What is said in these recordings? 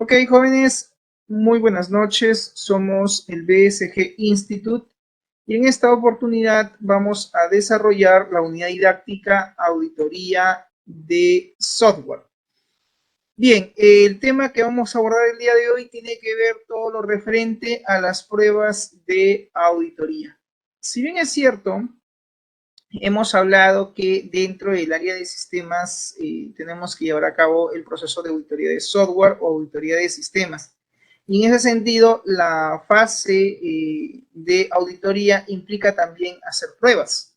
Ok, jóvenes, muy buenas noches. Somos el BSG Institute y en esta oportunidad vamos a desarrollar la unidad didáctica Auditoría de Software. Bien, el tema que vamos a abordar el día de hoy tiene que ver todo lo referente a las pruebas de auditoría. Si bien es cierto, hemos hablado que dentro del área de sistemas tenemos que llevar a cabo el proceso de auditoría de software o auditoría de sistemas. Y en ese sentido, la fase de auditoría implica también hacer pruebas.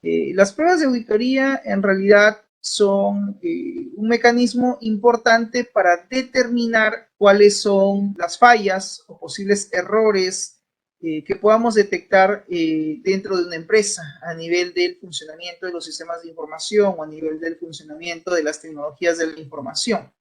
Las pruebas de auditoría en realidad son un mecanismo importante para determinar cuáles son las fallas o posibles errores que podamos detectar dentro de una empresa a nivel del funcionamiento de los sistemas de información o a nivel del funcionamiento de las tecnologías de la información.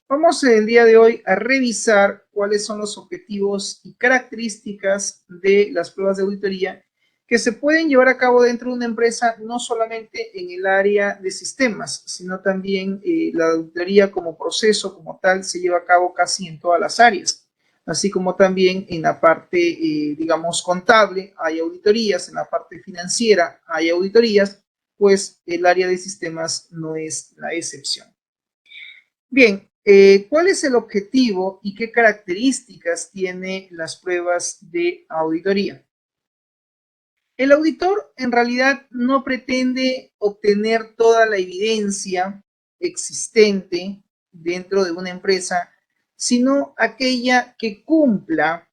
Vamos el día de hoy a revisar cuáles son los objetivos y características de las pruebas de auditoría que se pueden llevar a cabo dentro de una empresa, no solamente en el área de sistemas, sino también la auditoría como proceso, como tal, se lleva a cabo casi en todas las áreas, así como también en la parte, digamos, contable hay auditorías, en la parte financiera hay auditorías, pues el área de sistemas no es la excepción. Bien, ¿cuál es el objetivo y qué características tiene las pruebas de auditoría? El auditor en realidad no pretende obtener toda la evidencia existente dentro de una empresa, sino aquella que cumpla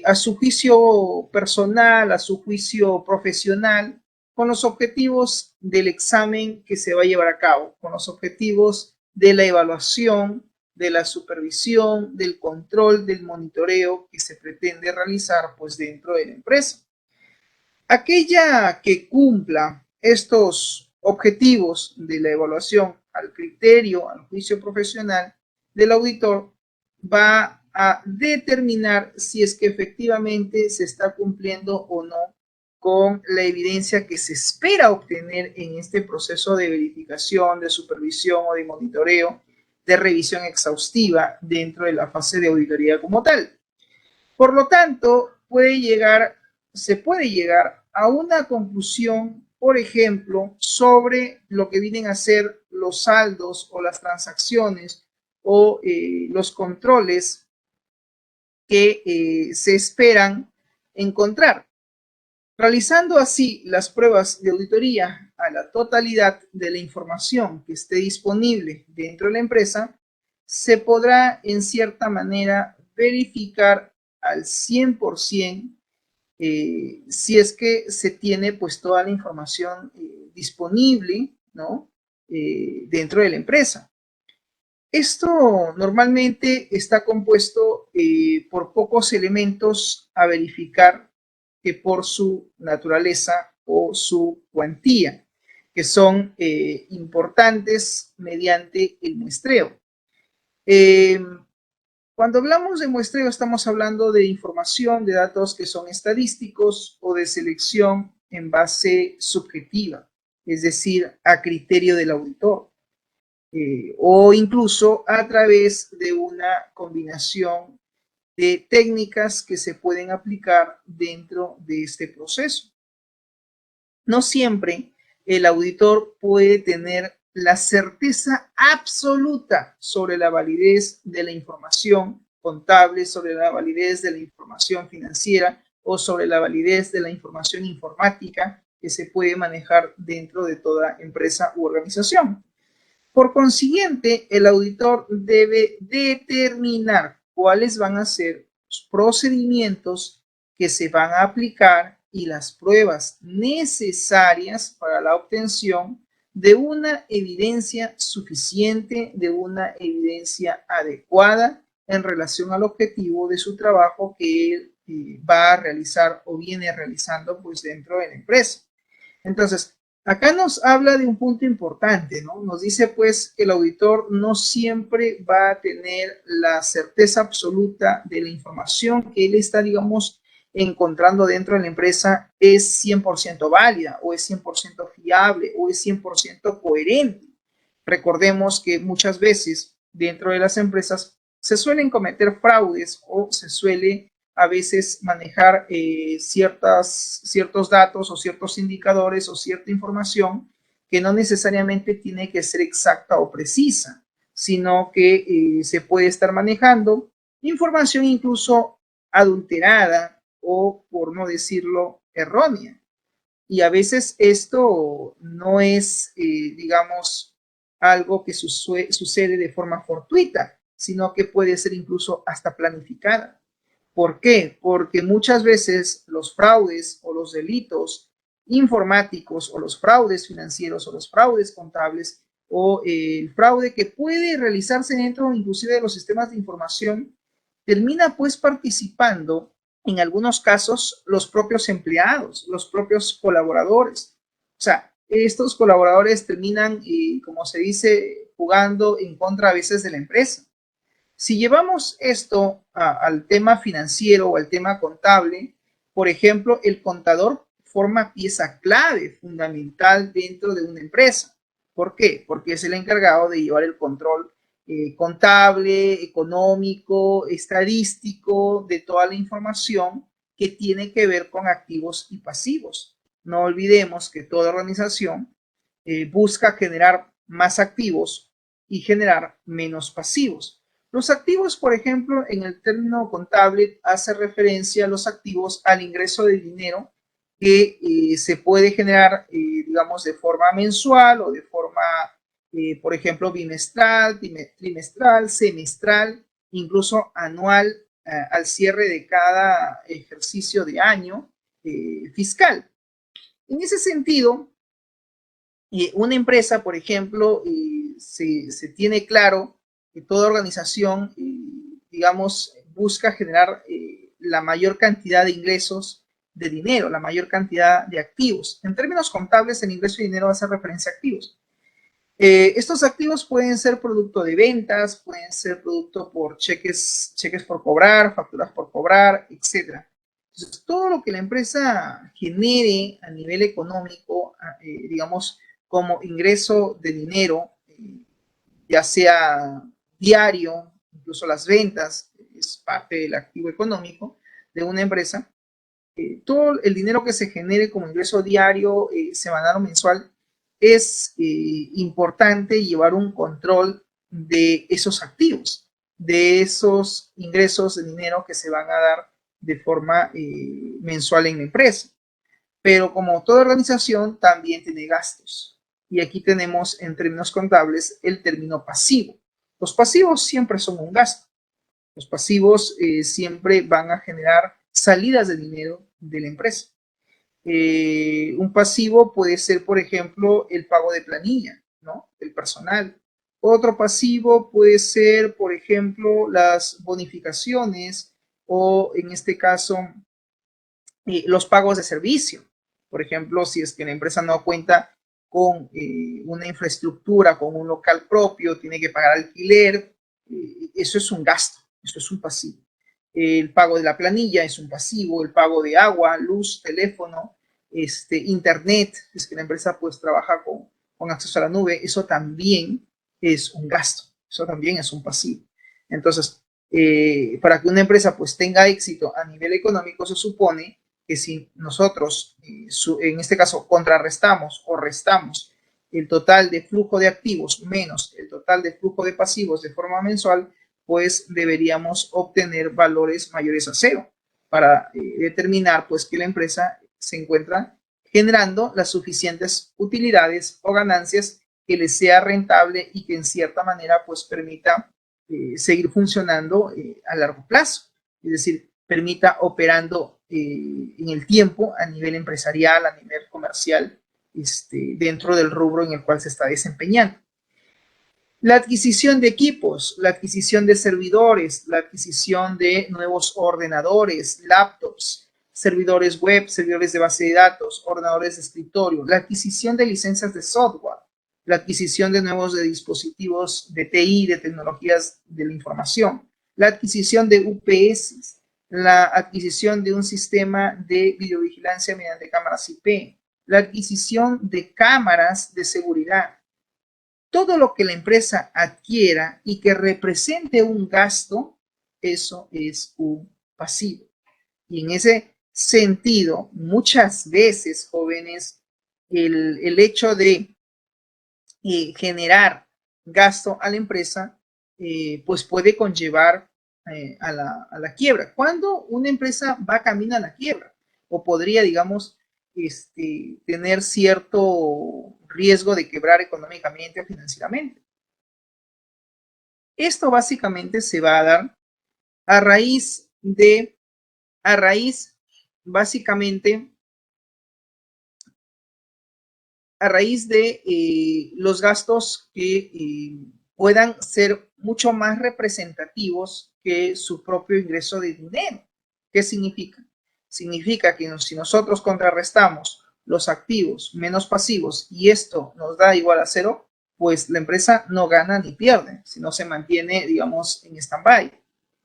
a su juicio personal, a su juicio profesional, con los objetivos del examen que se va a llevar a cabo, con los objetivos de la evaluación, de la supervisión, del control, del monitoreo que se pretende realizar pues dentro de la empresa. Aquella que cumpla estos objetivos de la evaluación al criterio, al juicio profesional del auditor, va a determinar si es que efectivamente se está cumpliendo o no con la evidencia que se espera obtener en este proceso de verificación, de supervisión o de monitoreo, de revisión exhaustiva dentro de la fase de auditoría como tal. Por lo tanto, se puede llegar a una conclusión, por ejemplo, sobre lo que vienen a ser los saldos o las transacciones o los controles que se esperan encontrar. Realizando así las pruebas de auditoría a la totalidad de la información que esté disponible dentro de la empresa, se podrá en cierta manera verificar al 100% si es que se tiene pues toda la información disponible, ¿no? Dentro de la empresa. Esto normalmente está compuesto por pocos elementos a verificar que por su naturaleza o su cuantía, que son importantes mediante el muestreo. Cuando hablamos de muestreo estamos hablando de información, de datos que son estadísticos o de selección en base subjetiva, es decir, a criterio del auditor. O incluso a través de una combinación de técnicas que se pueden aplicar dentro de este proceso. No siempre el auditor puede tener la certeza absoluta sobre la validez de la información contable, sobre la validez de la información financiera o sobre la validez de la información informática que se puede manejar dentro de toda empresa u organización. Por consiguiente, el auditor debe determinar cuáles van a ser los procedimientos que se van a aplicar y las pruebas necesarias para la obtención de una evidencia suficiente, de una evidencia adecuada en relación al objetivo de su trabajo que él va a realizar o viene realizando pues dentro de la empresa. Entonces, acá nos habla de un punto importante, ¿no? Nos dice pues que el auditor no siempre va a tener la certeza absoluta de la información que él está, digamos, encontrando dentro de la empresa es 100% válida o es 100% fiable o es 100% coherente. Recordemos que muchas veces dentro de las empresas se suelen cometer fraudes o se suele a veces manejar ciertos datos o ciertos indicadores o cierta información que no necesariamente tiene que ser exacta o precisa, sino que se puede estar manejando información incluso adulterada o, por no decirlo, errónea. Y a veces esto no es, digamos, algo que sucede de forma fortuita, sino que puede ser incluso hasta planificada. ¿Por qué? Porque muchas veces los fraudes o los delitos informáticos o los fraudes financieros o los fraudes contables o el fraude que puede realizarse dentro inclusive de los sistemas de información termina pues participando en algunos casos los propios empleados, los propios colaboradores. O sea, estos colaboradores terminan, como se dice, jugando en contra a veces de la empresa. Si llevamos esto al tema financiero o al tema contable, por ejemplo, el contador forma pieza clave, fundamental dentro de una empresa. ¿Por qué? Porque es el encargado de llevar el control contable, económico, estadístico de toda la información que tiene que ver con activos y pasivos. No olvidemos que toda organización busca generar más activos y generar menos pasivos. Los activos, por ejemplo, en el término contable hace referencia a los activos al ingreso de dinero que se puede generar, digamos, de forma mensual o de forma, por ejemplo, bimestral, trimestral, semestral, incluso anual, al cierre de cada ejercicio de año fiscal. En ese sentido, una empresa, por ejemplo, se tiene claro que toda organización, digamos, busca generar la mayor cantidad de ingresos de dinero, la mayor cantidad de activos. En términos contables, el ingreso de dinero hace referencia a activos. Estos activos pueden ser producto de ventas, pueden ser producto por cheques por cobrar, facturas por cobrar, etc. Entonces, todo lo que la empresa genere a nivel económico, digamos, como ingreso de dinero, ya sea diario, incluso las ventas, es parte del activo económico de una empresa. Todo el dinero que se genere como ingreso diario, semanal o mensual, es importante llevar un control de esos activos, de esos ingresos de dinero que se van a dar de forma mensual en la empresa. Pero como toda organización, también tiene gastos. Y aquí tenemos en términos contables el término pasivo. Los pasivos siempre son un gasto. Los pasivos siempre van a generar salidas de dinero de la empresa. Un pasivo puede ser, por ejemplo, el pago de planilla, ¿no? El personal. Otro pasivo puede ser, por ejemplo, las bonificaciones o, en este caso, los pagos de servicio. Por ejemplo, si es que la empresa no cuenta con una infraestructura, con un local propio, tiene que pagar alquiler, eso es un gasto, eso es un pasivo. El pago de la planilla es un pasivo, el pago de agua, luz, teléfono, internet, es que la empresa pues trabaja con acceso a la nube, eso también es un gasto, eso también es un pasivo. Entonces, para que una empresa pues tenga éxito a nivel económico, se supone que si nosotros, en este caso, contrarrestamos o restamos el total de flujo de activos menos el total de flujo de pasivos de forma mensual, pues deberíamos obtener valores mayores a cero para determinar pues que la empresa se encuentra generando las suficientes utilidades o ganancias que le sea rentable y que en cierta manera pues permita seguir funcionando a largo plazo, es decir, permita operando en el tiempo a nivel empresarial, a nivel comercial, dentro del rubro en el cual se está desempeñando. La adquisición de equipos, la adquisición de servidores, la adquisición de nuevos ordenadores, laptops, servidores web, servidores de base de datos, ordenadores de escritorio, la adquisición de licencias de software, la adquisición de nuevos dispositivos de TI, de tecnologías de la información, la adquisición de UPS, la adquisición de un sistema de videovigilancia mediante cámaras IP, la adquisición de cámaras de seguridad. todo lo que la empresa adquiera y que represente un gasto, eso es un pasivo. Y en ese sentido, muchas veces, jóvenes, el hecho de generar gasto a la empresa, pues puede conllevar a la quiebra. ¿Cuándo una empresa va camino a la quiebra? O podría, digamos, tener cierto riesgo de quebrar económicamente o financieramente. Esto básicamente se va a dar a raíz básicamente, a raíz de los gastos que puedan ser mucho más representativos que su propio ingreso de dinero. ¿Qué significa? Significa que si nosotros contrarrestamos los activos menos pasivos y esto nos da igual a cero, pues la empresa no gana ni pierde, sino se mantiene, digamos, en stand-by.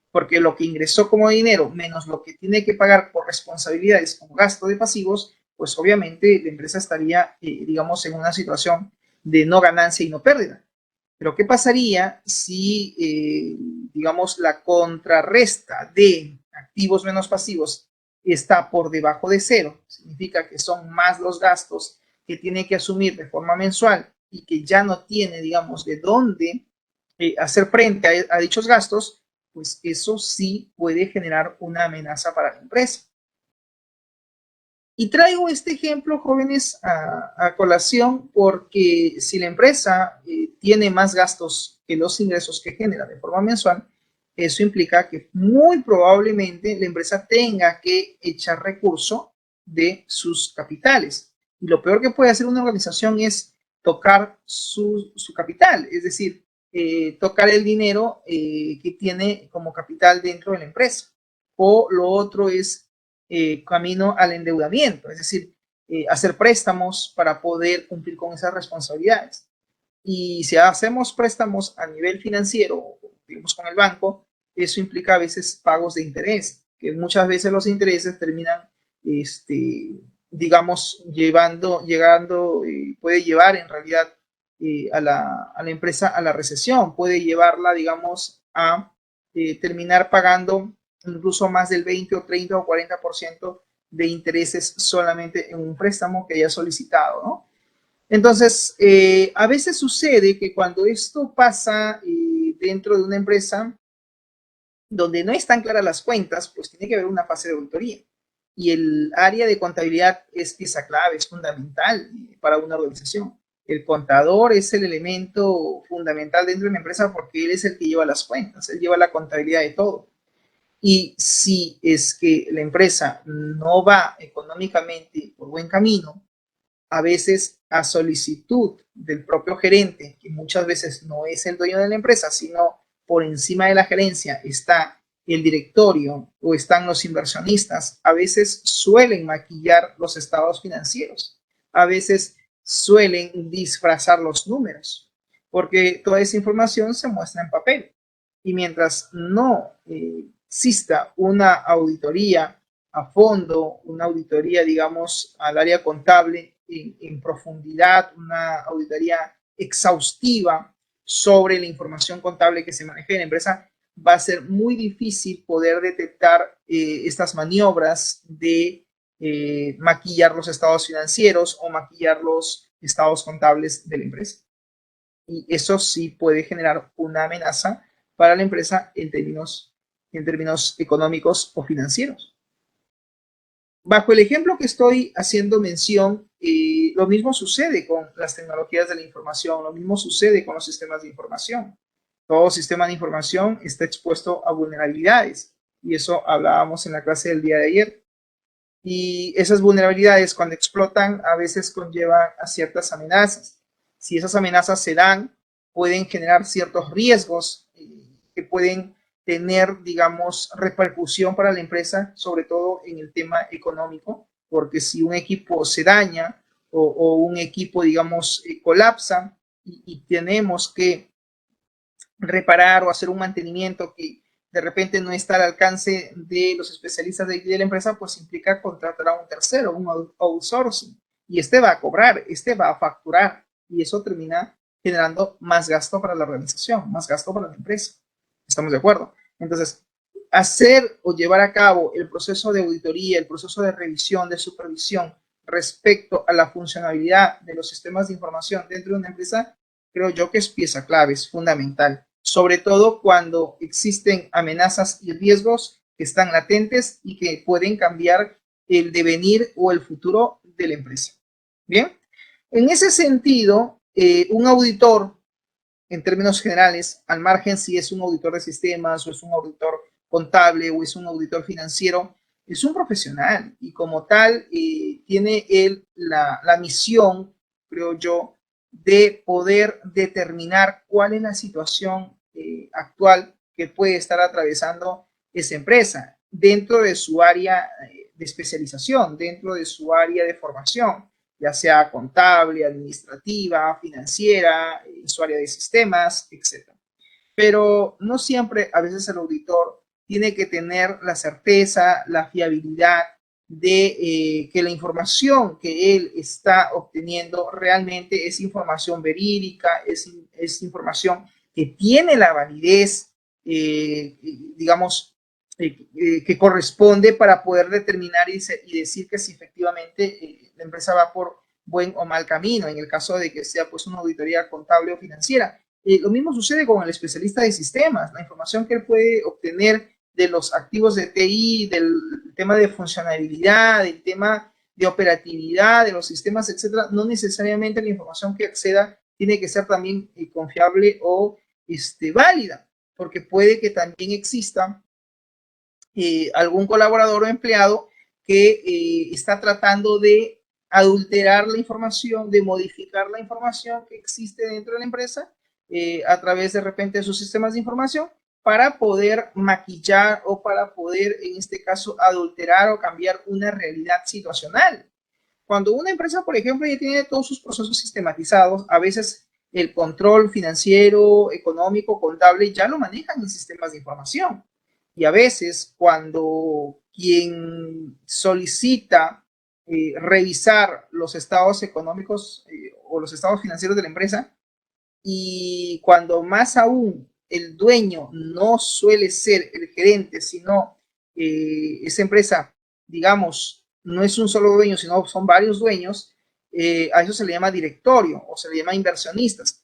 Porque lo que ingresó como dinero menos lo que tiene que pagar por responsabilidades como gasto de pasivos, pues obviamente la empresa estaría, digamos, en una situación de no ganancia y no pérdida. Pero ¿qué pasaría si, digamos, la contrarresta de activos menos pasivos está por debajo de cero? Significa que son más los gastos que tiene que asumir de forma mensual y que ya no tiene, digamos, de dónde hacer frente a dichos gastos, pues eso sí puede generar una amenaza para la empresa. Y traigo este ejemplo, jóvenes, a colación porque si la empresa tiene más gastos que los ingresos que genera de forma mensual, eso implica que muy probablemente la empresa tenga que echar recurso de sus capitales. Y lo peor que puede hacer una organización es tocar su capital, es decir, tocar el dinero que tiene como capital dentro de la empresa. O lo otro es camino al endeudamiento, es decir, hacer préstamos para poder cumplir con esas responsabilidades. Y si hacemos préstamos a nivel financiero, digamos con el banco, eso implica a veces pagos de interés, que muchas veces los intereses terminan, digamos, llegando, puede llevar en realidad a la empresa a la recesión, puede llevarla, digamos, a terminar pagando incluso más del 20 o 30 o 40% de intereses solamente en un préstamo que haya solicitado, ¿no? Entonces, a veces sucede que cuando esto pasa dentro de una empresa donde no están claras las cuentas, pues tiene que haber una fase de auditoría. Y el área de contabilidad es pieza clave, es fundamental para una organización. El contador es el elemento fundamental dentro de una empresa porque él es el que lleva las cuentas, él lleva la contabilidad de todo. Y si es que la empresa no va económicamente por buen camino, a veces a solicitud del propio gerente, que muchas veces no es el dueño de la empresa, sino por encima de la gerencia está el directorio o están los inversionistas, a veces suelen maquillar los estados financieros, a veces suelen disfrazar los números, porque toda esa información se muestra en papel. Y mientras no exista una auditoría a fondo, una auditoría, digamos, al área contable en profundidad, una auditoría exhaustiva sobre la información contable que se maneja en la empresa, va a ser muy difícil poder detectar estas maniobras de maquillar los estados financieros o maquillar los estados contables de la empresa. Y eso sí puede generar una amenaza para la empresa en términos económicos o financieros. Bajo el ejemplo que estoy haciendo mención, lo mismo sucede con las tecnologías de la información, lo mismo sucede con los sistemas de información. Todo sistema de información está expuesto a vulnerabilidades y eso hablábamos en la clase del día de ayer. Y esas vulnerabilidades, cuando explotan, a veces conllevan a ciertas amenazas. Si esas amenazas se dan, pueden generar ciertos riesgos que pueden tener, digamos, repercusión para la empresa, sobre todo en el tema económico, porque si un equipo se daña o un equipo, digamos, colapsa y tenemos que reparar o hacer un mantenimiento que de repente no está al alcance de los especialistas de la empresa, pues implica contratar a un tercero, un outsourcing. Y este va a cobrar, este va a facturar y eso termina generando más gasto para la organización, más gasto para la empresa. ¿Estamos de acuerdo? Entonces, hacer o llevar a cabo el proceso de auditoría, el proceso de revisión, de supervisión respecto a la funcionalidad de los sistemas de información dentro de una empresa, creo yo que es pieza clave, es fundamental, sobre todo cuando existen amenazas y riesgos que están latentes y que pueden cambiar el devenir o el futuro de la empresa. Bien, en ese sentido, un auditor, en términos generales, al margen si es un auditor de sistemas o es un auditor contable o es un auditor financiero, es un profesional y como tal tiene él la misión, creo yo, de poder determinar cuál es la situación actual que puede estar atravesando esa empresa dentro de su área de especialización, dentro de su área de formación, ya sea contable, administrativa, financiera, en su área de sistemas, etc. Pero no siempre, a veces el auditor tiene que tener la certeza, la fiabilidad de que la información que él está obteniendo realmente es información verídica, es información que tiene la validez, digamos, que corresponde para poder determinar y decir que si efectivamente la empresa va por buen o mal camino, en el caso de que sea pues una auditoría contable o financiera. Lo mismo sucede con el especialista de sistemas, la información que él puede obtener de los activos de TI, del tema de funcionalidad, del tema de operatividad de los sistemas, etcétera, no necesariamente la información que acceda tiene que ser también confiable o válida, porque puede que también exista algún colaborador o empleado que está tratando de adulterar la información, de modificar la información que existe dentro de la empresa a través de repente de sus sistemas de información para poder maquillar o para poder, en este caso, adulterar o cambiar una realidad situacional. Cuando una empresa, por ejemplo, ya tiene todos sus procesos sistematizados, a veces el control financiero, económico, contable, ya lo manejan en sistemas de información. Y a veces cuando quien solicita revisar los estados económicos o los estados financieros de la empresa, y cuando más aún el dueño no suele ser el gerente, sino esa empresa, digamos, no es un solo dueño, sino son varios dueños, a eso se le llama directorio o se le llama inversionistas.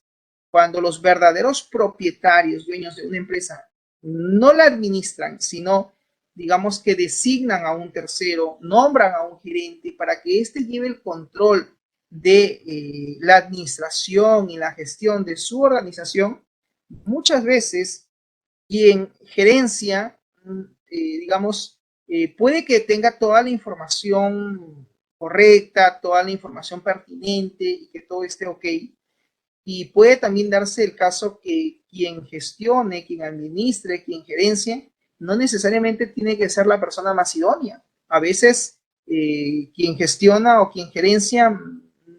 Cuando los verdaderos propietarios, dueños de una empresa, no la administran, sino digamos que designan a un tercero, nombran a un gerente para que éste lleve el control de la administración y la gestión de su organización, muchas veces quien gerencia, digamos, puede que tenga toda la información correcta, toda la información pertinente y que todo esté ok. Y puede también darse el caso que quien gestione, quien administre, quien gerencie, no necesariamente tiene que ser la persona más idónea. A veces quien gestiona o quien gerencia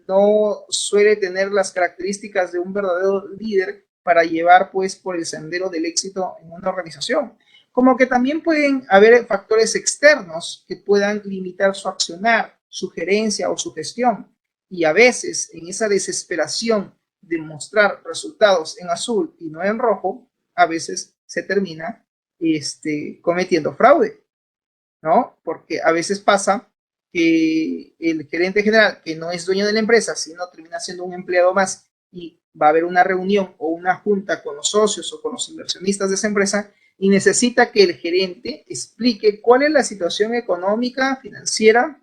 no suele tener las características de un verdadero líder para llevar pues por el sendero del éxito en una organización. Como que también pueden haber factores externos que puedan limitar su accionar, su gerencia o su gestión. Y a veces en esa desesperación de mostrar resultados en azul y no en rojo, a veces se termina cometiendo fraude, ¿no? Porque a veces pasa que el gerente general, que no es dueño de la empresa, sino termina siendo un empleado más y va a haber una reunión o una junta con los socios o con los inversionistas de esa empresa y necesita que el gerente explique cuál es la situación económica, financiera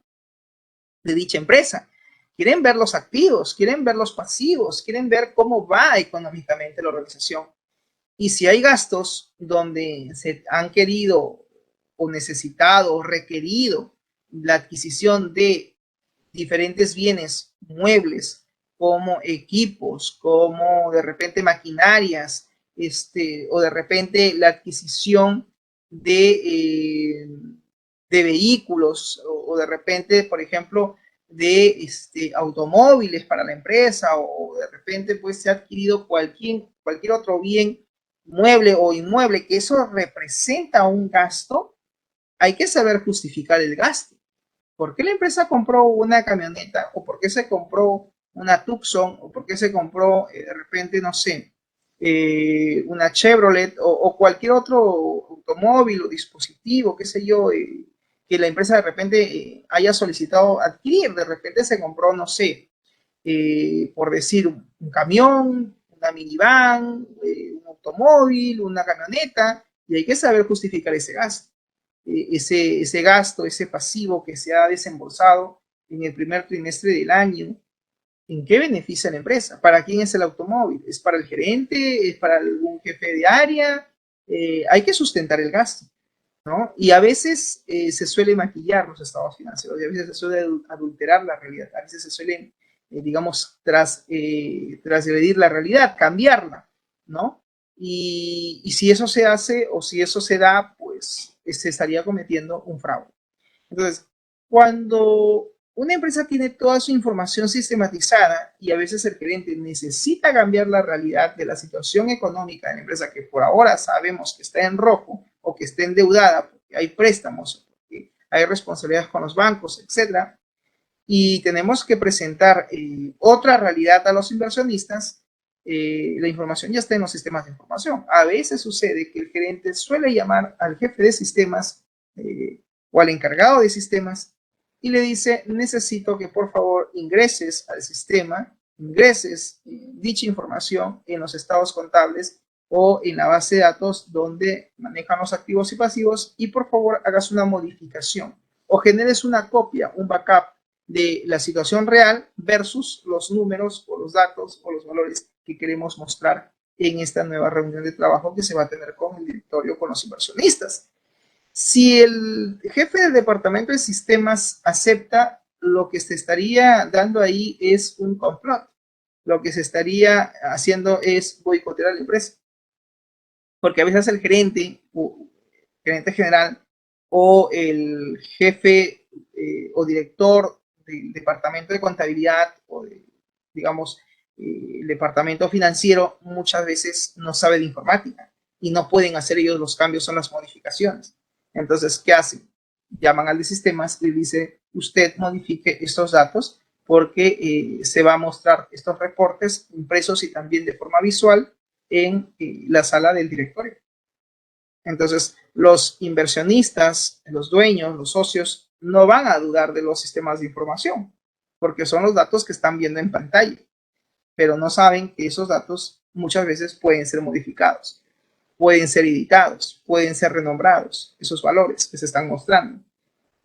de dicha empresa. Quieren ver los activos, quieren ver los pasivos, quieren ver cómo va económicamente la organización. Y si hay gastos donde se han querido o necesitado o requerido la adquisición de diferentes bienes muebles, como equipos, como de repente maquinarias, o de repente la adquisición de vehículos o de repente, por ejemplo, de automóviles para la empresa o de repente pues se ha adquirido cualquier otro bien mueble o inmueble que eso representa un gasto, hay que saber justificar el gasto. ¿Por qué la empresa compró una camioneta o por qué se compró una Tucson, o por qué se compró de repente, no sé, una Chevrolet o cualquier otro automóvil o dispositivo, qué sé yo, que la empresa de repente haya solicitado adquirir. De repente se compró, no sé, por decir, un camión, una minivan, un automóvil, una camioneta, y hay que saber justificar ese gasto. Ese gasto, ese pasivo que se ha desembolsado en el primer trimestre del año, ¿en qué beneficia a la empresa? ¿Para quién es el automóvil? ¿Es para el gerente? ¿Es para algún jefe de área? Hay que sustentar el gasto, ¿no? Y a veces se suele maquillar los estados financieros, y a veces se suele adulterar la realidad, a veces se suele, digamos, transgredir la realidad, cambiarla, ¿no? Y si eso se hace o si eso se da, pues se estaría cometiendo un fraude. Entonces, cuando una empresa tiene toda su información sistematizada y a veces el gerente necesita cambiar la realidad de la situación económica de la empresa, que por ahora sabemos que está en rojo o que está endeudada porque hay préstamos, porque hay responsabilidades con los bancos, etcétera, y tenemos que presentar otra realidad a los inversionistas, la información ya está en los sistemas de información. A veces sucede que el gerente suele llamar al jefe de sistemas o al encargado de sistemas y le dice: necesito que por favor ingreses al sistema, ingreses dicha información en los estados contables o en la base de datos donde manejan los activos y pasivos, y por favor hagas una modificación o generes una copia, un backup de la situación real versus los números o los datos o los valores que queremos mostrar en esta nueva reunión de trabajo que se va a tener con el directorio, con los inversionistas. Si el jefe del departamento de sistemas acepta, lo que se estaría dando ahí es un complot. Lo que se estaría haciendo es boicotear a la empresa. Porque a veces el gerente, o gerente general, o el jefe o director del departamento de contabilidad o de, digamos, el departamento financiero, muchas veces no sabe de informática y no pueden hacer ellos los cambios o las modificaciones. Entonces, ¿qué hacen? Llaman al de sistemas y dice: usted modifique estos datos porque se va a mostrar estos reportes impresos y también de forma visual en la sala del directorio. Entonces, los inversionistas, los dueños, los socios, no van a dudar de los sistemas de información, porque son los datos que están viendo en pantalla, pero no saben que esos datos muchas veces pueden ser modificados, pueden ser editados, pueden ser renombrados, esos valores que se están mostrando,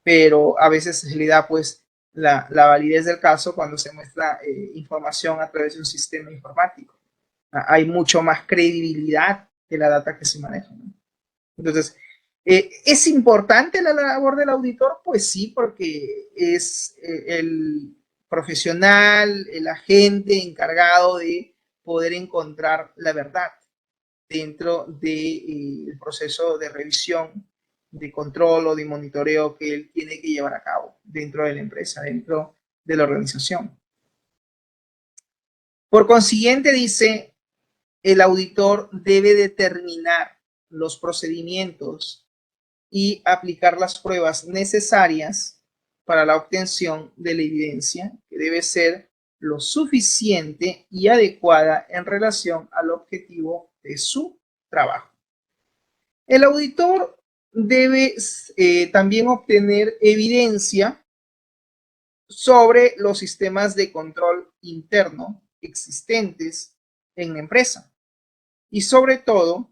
pero a veces se le da pues la validez del caso cuando se muestra información a través de un sistema informático. Hay mucho más credibilidad de la data que se maneja, ¿no? Entonces, ¿es importante la labor del auditor? Pues sí, porque es el profesional, el agente encargado de poder encontrar la verdad dentro del proceso de revisión, de control o de monitoreo que él tiene que llevar a cabo dentro de la empresa, dentro de la organización. Por consiguiente, dice, el auditor debe determinar los procedimientos y aplicar las pruebas necesarias para la obtención de la evidencia, que debe ser lo suficiente y adecuada en relación al objetivo de su trabajo. El auditor debe también obtener evidencia sobre los sistemas de control interno existentes en la empresa, y sobre todo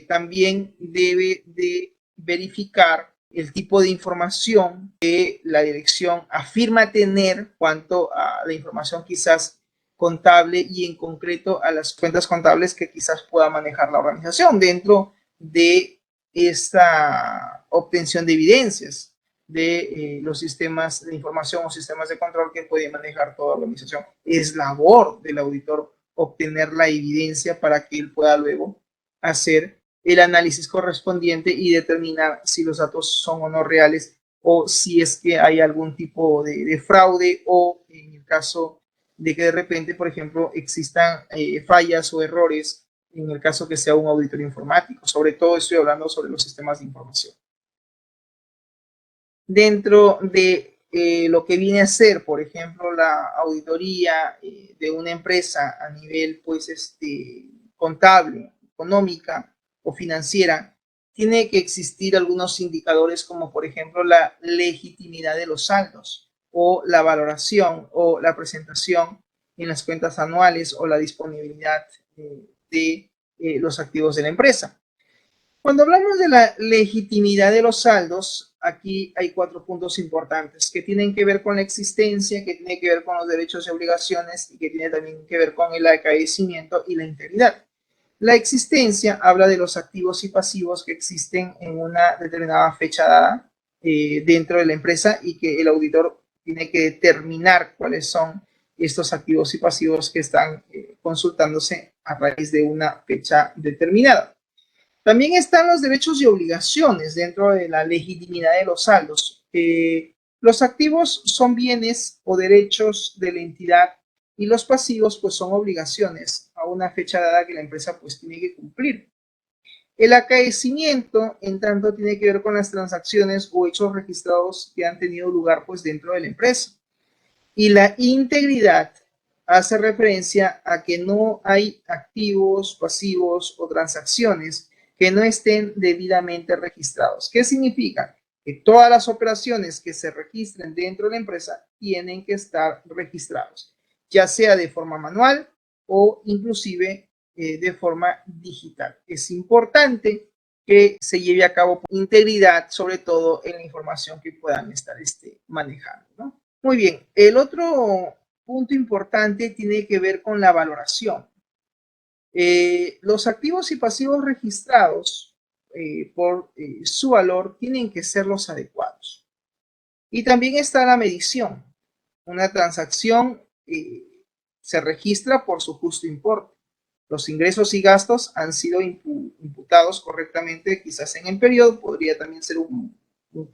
también debe de verificar el tipo de información que la dirección afirma tener cuanto a la información quizás contable y en concreto a las cuentas contables que quizás pueda manejar la organización dentro de esta obtención de evidencias de los sistemas de información o sistemas de control que puede manejar toda organización. Es labor del auditor obtener la evidencia para que él pueda luego hacer el análisis correspondiente y determinar si los datos son o no reales, o si es que hay algún tipo de fraude, o en el caso de que de repente, por ejemplo, existan fallas o errores en el caso que sea un auditor informático. Sobre todo estoy hablando sobre los sistemas de información. Dentro de lo que viene a ser, por ejemplo, la auditoría de una empresa a nivel, pues, contable, económica o financiera, tiene que existir algunos indicadores como, por ejemplo, la legitimidad de los saldos o la valoración o la presentación en las cuentas anuales o la disponibilidad de los activos de la empresa. Cuando hablamos de la legitimidad de los saldos, aquí hay 4 puntos importantes que tienen que ver con la existencia, que tiene que ver con los derechos y obligaciones y que tiene también que ver con el acaecimiento y la integridad. La existencia habla de los activos y pasivos que existen en una determinada fecha dada dentro de la empresa y que el auditor tiene que determinar cuáles son estos activos y pasivos que están consultándose a raíz de una fecha determinada. También están los derechos y obligaciones dentro de la legitimidad de los saldos. Los activos son bienes o derechos de la entidad y los pasivos pues son obligaciones a una fecha dada que la empresa pues tiene que cumplir. El acaecimiento, en tanto, tiene que ver con las transacciones o hechos registrados que han tenido lugar pues dentro de la empresa. Y la integridad hace referencia a que no hay activos, pasivos o transacciones que no estén debidamente registrados. ¿Qué significa? Que todas las operaciones que se registren dentro de la empresa tienen que estar registrados, ya sea de forma manual o inclusive de forma digital. Es importante que se lleve a cabo integridad, sobre todo en la información que puedan estar manejando, ¿no? Muy bien, el otro punto importante tiene que ver con la valoración. Los activos y pasivos registrados por su valor tienen que ser los adecuados. Y también está la medición. Una transacción se registra por su justo importe. Los ingresos y gastos han sido imputados correctamente, quizás en el periodo, podría también ser un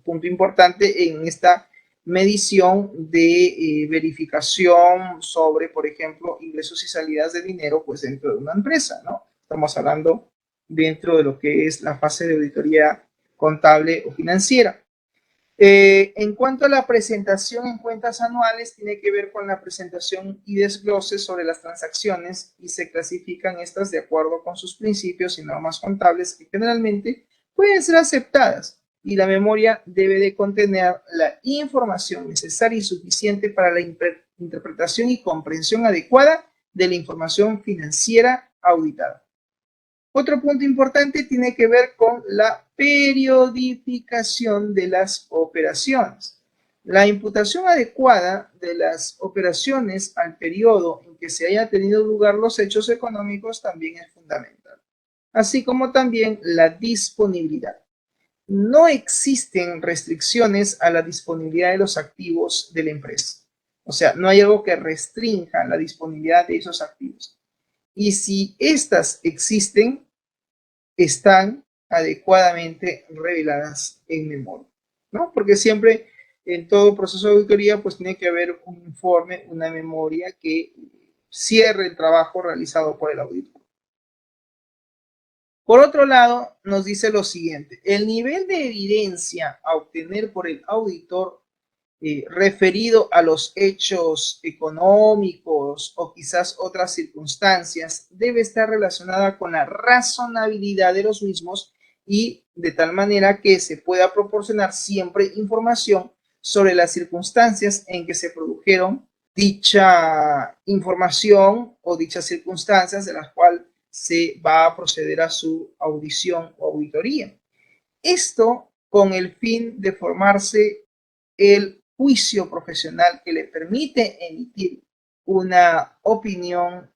punto importante en esta medición de verificación sobre, por ejemplo, ingresos y salidas de dinero, pues dentro de una empresa, ¿no? Estamos hablando dentro de lo que es la fase de auditoría contable o financiera. En cuanto a la presentación en cuentas anuales, tiene que ver con la presentación y desglose sobre las transacciones y se clasifican estas de acuerdo con sus principios y normas contables que generalmente pueden ser aceptadas y la memoria debe de contener la información necesaria y suficiente para la interpretación y comprensión adecuada de la información financiera auditada. Otro punto importante tiene que ver con la periodificación de las operaciones. La imputación adecuada de las operaciones al periodo en que se haya tenido lugar los hechos económicos también es fundamental, así como también la disponibilidad. No existen restricciones a la disponibilidad de los activos de la empresa. O sea, no hay algo que restrinja la disponibilidad de esos activos. Y si estas existen, están adecuadamente reveladas en memoria, ¿no? Porque siempre en todo proceso de auditoría pues tiene que haber un informe, una memoria que cierre el trabajo realizado por el auditor. Por otro lado, nos dice lo siguiente: el nivel de evidencia a obtener por el auditor referido a los hechos económicos o quizás otras circunstancias debe estar relacionada con la razonabilidad de los mismos y de tal manera que se pueda proporcionar siempre información sobre las circunstancias en que se produjeron dicha información o dichas circunstancias de las cuales se va a proceder a su audición o auditoría. Esto con el fin de formarse el juicio profesional que le permite emitir una opinión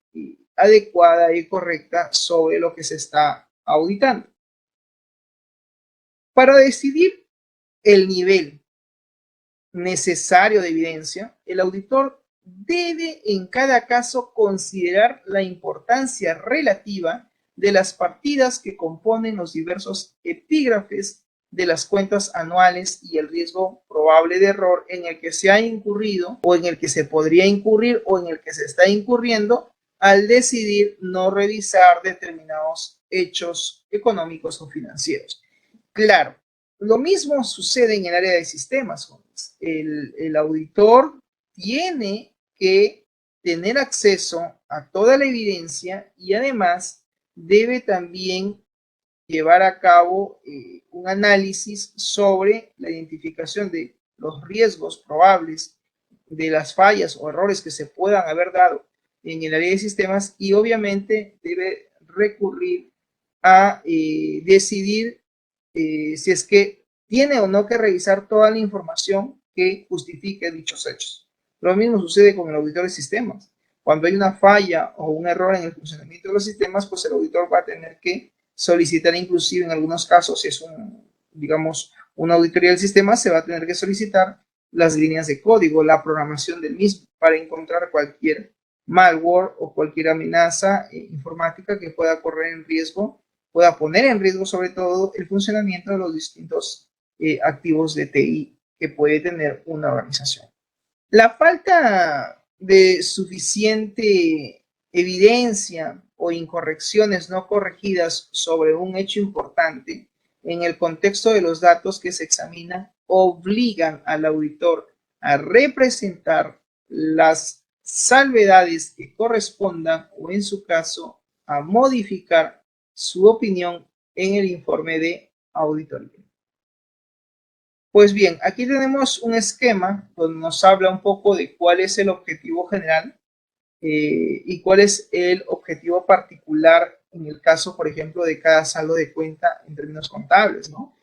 adecuada y correcta sobre lo que se está auditando. Para decidir el nivel necesario de evidencia, el auditor debe en cada caso considerar la importancia relativa de las partidas que componen los diversos epígrafes de las cuentas anuales y el riesgo probable de error en el que se ha incurrido o en el que se podría incurrir o en el que se está incurriendo al decidir no revisar determinados hechos económicos o financieros. Claro, lo mismo sucede en el área de sistemas. el auditor tiene que tener acceso a toda la evidencia y además debe también llevar a cabo un análisis sobre la identificación de los riesgos probables de las fallas o errores que se puedan haber dado en el área de sistemas y obviamente debe recurrir a decidir si es que tiene o no que revisar toda la información que justifique dichos hechos. Lo mismo sucede con el auditor de sistemas. Cuando hay una falla o un error en el funcionamiento de los sistemas, pues el auditor va a tener que solicitar, inclusive en algunos casos, si es digamos, una auditoría del sistema, se va a tener que solicitar las líneas de código, la programación del mismo, para encontrar cualquier malware o cualquier amenaza informática que pueda correr en riesgo, pueda poner en riesgo sobre todo el funcionamiento de los distintos activos de TI que puede tener una organización. La falta de suficiente evidencia o incorrecciones no corregidas sobre un hecho importante en el contexto de los datos que se examinan obligan al auditor a representar las salvedades que correspondan o en su caso a modificar su opinión en el informe de auditoría. Pues bien, aquí tenemos un esquema donde nos habla un poco de cuál es el objetivo general y cuál es el objetivo particular en el caso, por ejemplo, de cada saldo de cuenta en términos contables, ¿no?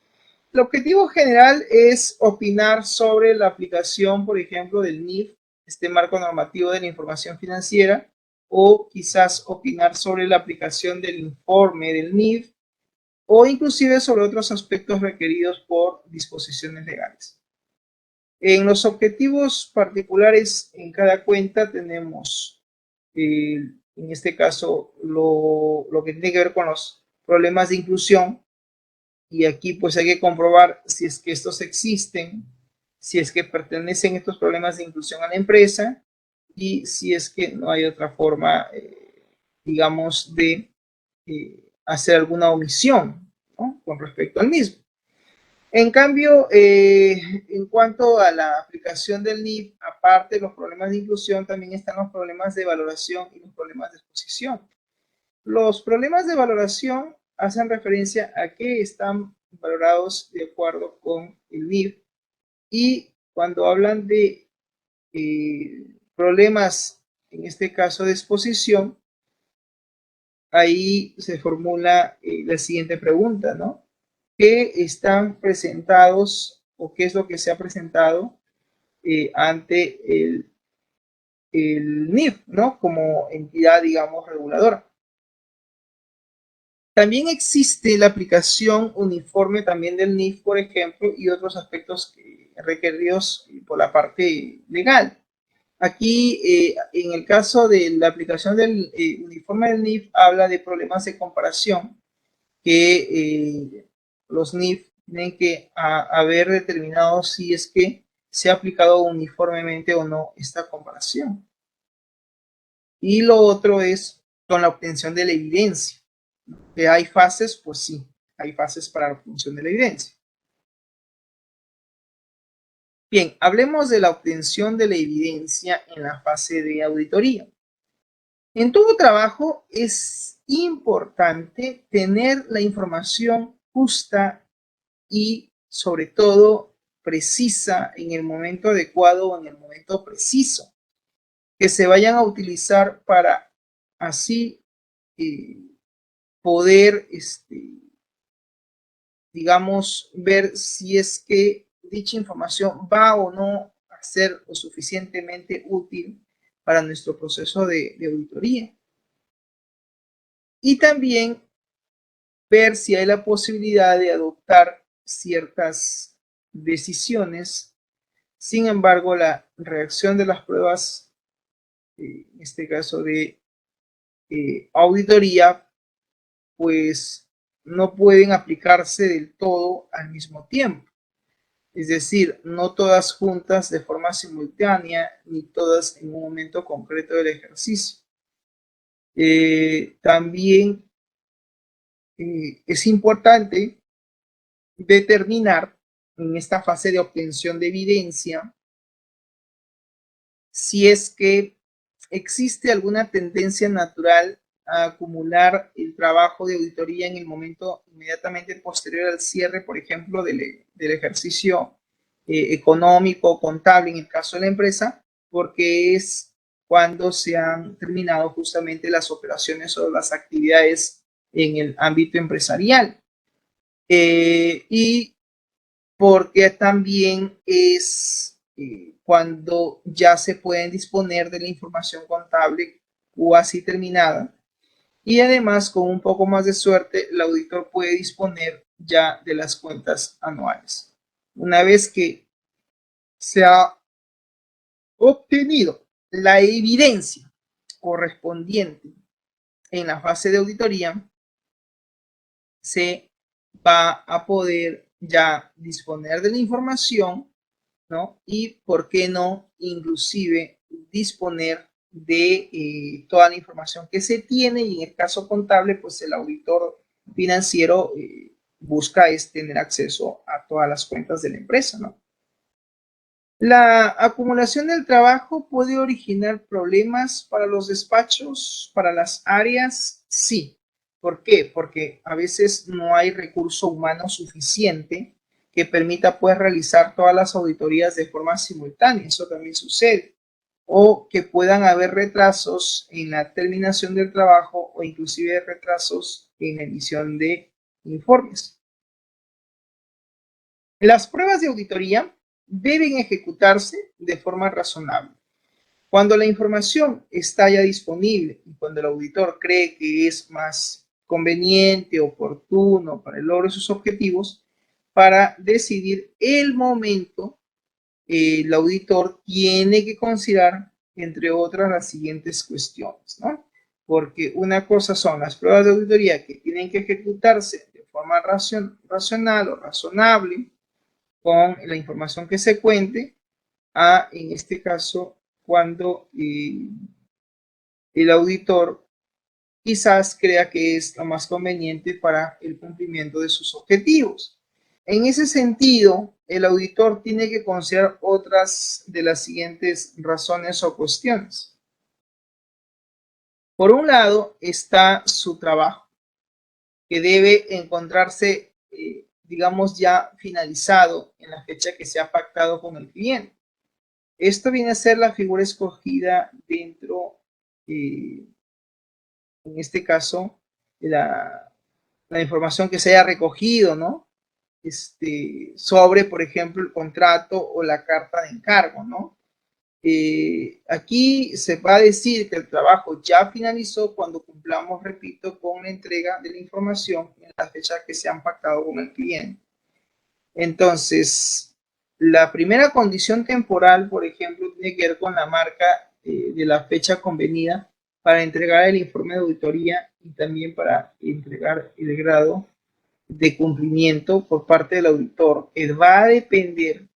El objetivo general es opinar sobre la aplicación, por ejemplo, del NIF, este marco normativo de la información financiera, o quizás opinar sobre la aplicación del informe del NIF, o inclusive sobre otros aspectos requeridos por disposiciones legales. En los objetivos particulares en cada cuenta tenemos, en este caso, lo que tiene que ver con los problemas de inclusión, y aquí pues hay que comprobar si es que estos existen, si es que pertenecen estos problemas de inclusión a la empresa y si es que no hay otra forma, digamos, de hacer alguna omisión, ¿no?, con respecto al mismo. En cambio, en cuanto a la aplicación del NIF, aparte de los problemas de inclusión, también están los problemas de valoración y los problemas de exposición. Los problemas de valoración hacen referencia a que están valorados de acuerdo con el NIF y cuando hablan de problemas, en este caso de exposición, ahí se formula la siguiente pregunta, ¿no? ¿Qué están presentados o qué es lo que se ha presentado ante el NIF, ¿no?, como entidad, digamos, reguladora? También existe la aplicación uniforme también del NIF, por ejemplo, y otros aspectos requeridos por la parte legal. Aquí, en el caso de la aplicación del uniforme del NIF, habla de problemas de comparación que los NIF tienen que haber determinado si es que se ha aplicado uniformemente o no esta comparación. Y lo otro es con la obtención de la evidencia. ¿Que hay fases? Pues sí, hay fases para la obtención de la evidencia. Bien, hablemos de la obtención de la evidencia en la fase de auditoría. En todo trabajo es importante tener la información justa y sobre todo precisa en el momento adecuado o en el momento preciso, que se vayan a utilizar para así poder, digamos, ver si es que dicha información va o no a ser lo suficientemente útil para nuestro proceso de auditoría. Y también ver si hay la posibilidad de adoptar ciertas decisiones. Sin embargo, la reacción de las pruebas, en este caso de auditoría, pues no pueden aplicarse del todo al mismo tiempo. Es decir, no todas juntas de forma simultánea, ni todas en un momento concreto del ejercicio. También es importante determinar en esta fase de obtención de evidencia si es que existe alguna tendencia natural a acumular el trabajo de auditoría en el momento inmediatamente posterior al cierre, por ejemplo, del ejercicio económico o contable en el caso de la empresa, porque es cuando se han terminado justamente las operaciones o las actividades en el ámbito empresarial. Y porque también es cuando ya se pueden disponer de la información contable cuasi terminada, y además con un poco más de suerte el auditor puede disponer ya de las cuentas anuales. Una vez que se ha obtenido la evidencia correspondiente en la fase de auditoría, se va a poder ya disponer de la información, ¿no? Y, ¿por qué no, inclusive disponer de toda la información que se tiene? Y en el caso contable, pues el auditor financiero busca es tener acceso a todas las cuentas de la empresa, ¿no? La acumulación del trabajo puede originar problemas para los despachos, para las áreas, sí. ¿Por qué? Porque a veces no hay recurso humano suficiente que permita pues realizar todas las auditorías de forma simultánea. Eso también sucede. O que puedan haber retrasos en la terminación del trabajo o inclusive retrasos en la emisión de informes. Las pruebas de auditoría deben ejecutarse de forma razonable. Cuando la información está ya disponible y cuando el auditor cree que es más conveniente, oportuno para el logro de sus objetivos, para decidir el momento, el auditor tiene que considerar, entre otras, las siguientes cuestiones, ¿no? Porque una cosa son las pruebas de auditoría que tienen que ejecutarse de forma racional o razonable, con la información que se cuente, en este caso, cuando el auditor quizás crea que es lo más conveniente para el cumplimiento de sus objetivos. En ese sentido, el auditor tiene que considerar otras de las siguientes razones o cuestiones. Por un lado está su trabajo, que debe encontrarse, digamos, ya finalizado en la fecha que se ha pactado con el cliente. Esto viene a ser la figura escogida dentro, en este caso, la información que se haya recogido, ¿no? Sobre, por ejemplo, el contrato o la carta de encargo, ¿no? Aquí se va a decir que el trabajo ya finalizó cuando cumplamos, repito, con la entrega de la información en la fecha que se han pactado con el cliente. Entonces, la primera condición temporal, por ejemplo, tiene que ver con la marca de la fecha convenida para entregar el informe de auditoría y también para entregar el grado de cumplimiento por parte del auditor. Va a depender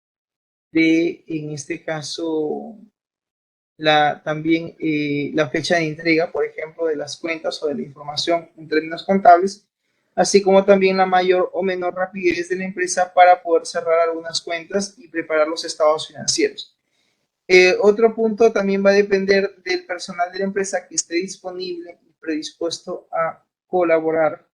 de, en este caso, también la fecha de entrega, por ejemplo, de las cuentas o de la información en términos contables, así como también la mayor o menor rapidez de la empresa para poder cerrar algunas cuentas y preparar los estados financieros. Otro punto también va a depender del personal de la empresa que esté disponible y predispuesto a colaborar,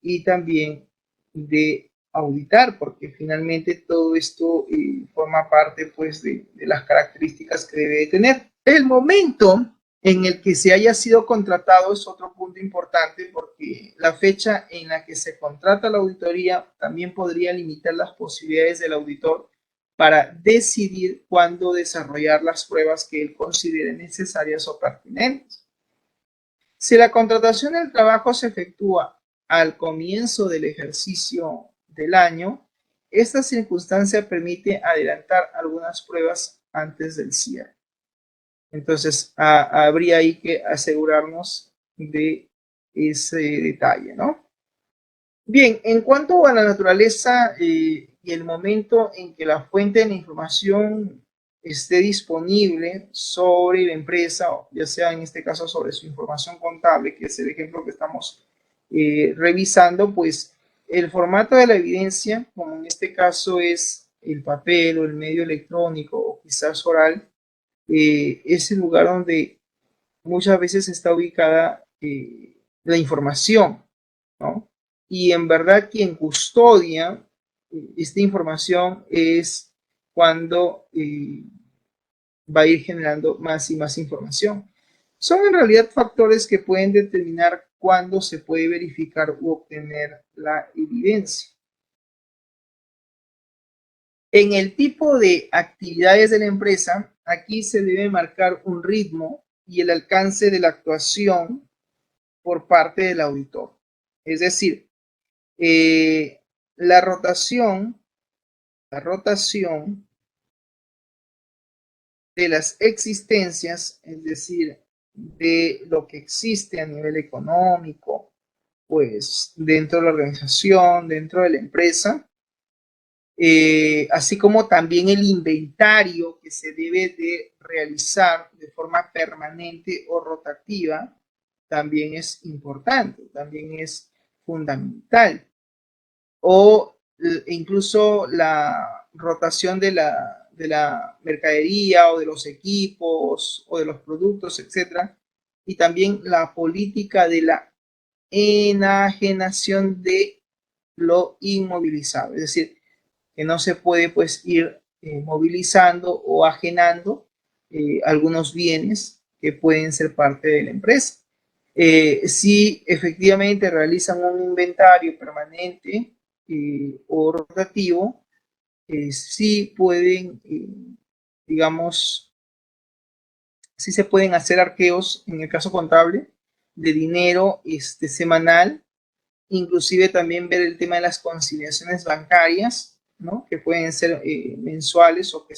y también de auditar, porque finalmente todo esto forma parte pues de las características que debe tener. El momento en el que se haya sido contratado es otro punto importante, porque la fecha en la que se contrata la auditoría también podría limitar las posibilidades del auditor para decidir cuándo desarrollar las pruebas que él considere necesarias o pertinentes. Si la contratación del trabajo se efectúa al comienzo del ejercicio del año, esta circunstancia permite adelantar algunas pruebas antes del cierre. Entonces, habría ahí que asegurarnos de ese detalle, ¿no? Bien, en cuanto a la naturaleza y el momento en que la fuente de la información esté disponible sobre la empresa, ya sea en este caso sobre su información contable, que es el ejemplo que estamos revisando, pues El formato de la evidencia, como en este caso es el papel o el medio electrónico o quizás oral, es el lugar donde muchas veces está ubicada la información, ¿no? Y en verdad quien custodia esta información es cuando va a ir generando más y más información. Son en realidad factores que pueden determinar cuándo se puede verificar u obtener la evidencia. En el tipo de actividades de la empresa, aquí se debe marcar un ritmo y el alcance de la actuación por parte del auditor. Es decir, eh, la rotación, la rotación de las existencias, es decir, de lo que existe a nivel económico, pues dentro de la organización, dentro de la empresa, así como también el inventario que se debe de realizar de forma permanente o rotativa, también es importante, también es fundamental. O incluso la rotación de la mercadería o de los equipos o de los productos, etcétera, y también la política de la enajenación de lo inmovilizado, es decir, que no se puede pues ir movilizando o ajenando algunos bienes que pueden ser parte de la empresa. Si efectivamente realizan un inventario permanente o rotativo, sí pueden, digamos, sí se pueden hacer arqueos, en el caso contable, de dinero semanal, inclusive también ver el tema de las conciliaciones bancarias, ¿no? Que pueden ser mensuales o que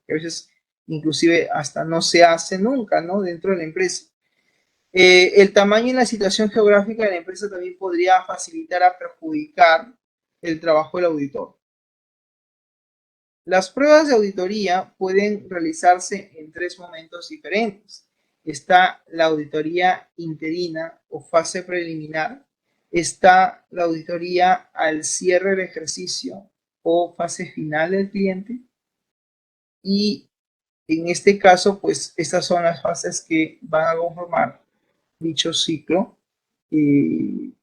a veces inclusive hasta no se hace nunca, ¿no? Dentro de la empresa. El tamaño y la situación geográfica de la empresa también podría facilitar a perjudicar el trabajo del auditor. Las pruebas de auditoría pueden realizarse en tres momentos diferentes. Está la auditoría interina o fase preliminar, está la auditoría al cierre del ejercicio o fase final del cliente, y en este caso, pues estas son las fases que van a conformar dicho ciclo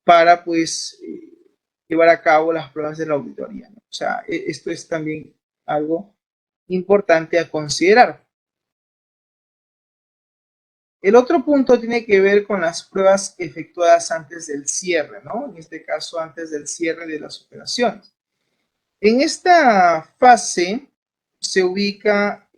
para pues llevar a cabo las pruebas de la auditoría, ¿no? O sea, esto es también algo importante a considerar. El otro punto tiene que ver con las pruebas efectuadas antes del cierre, ¿no? En este caso, antes del cierre de las operaciones. En esta fase se ubica,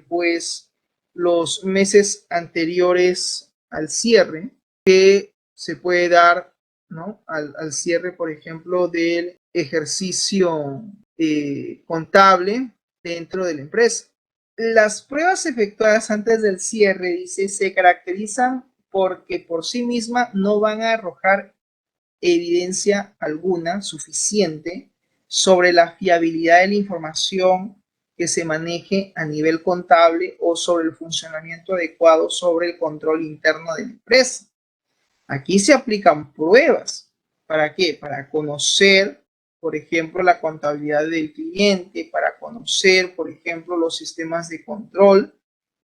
pues, los meses anteriores al cierre, que se puede dar, ¿no? Al cierre, por ejemplo, del ejercicio contable dentro de la empresa. Las pruebas efectuadas antes del cierre, dice, se caracterizan porque por sí misma no van a arrojar evidencia alguna suficiente sobre la fiabilidad de la información que se maneje a nivel contable o sobre el funcionamiento adecuado sobre el control interno de la empresa. Aquí se aplican pruebas. ¿Para qué? Para conocer, por ejemplo, la contabilidad del cliente, para conocer, por ejemplo, los sistemas de control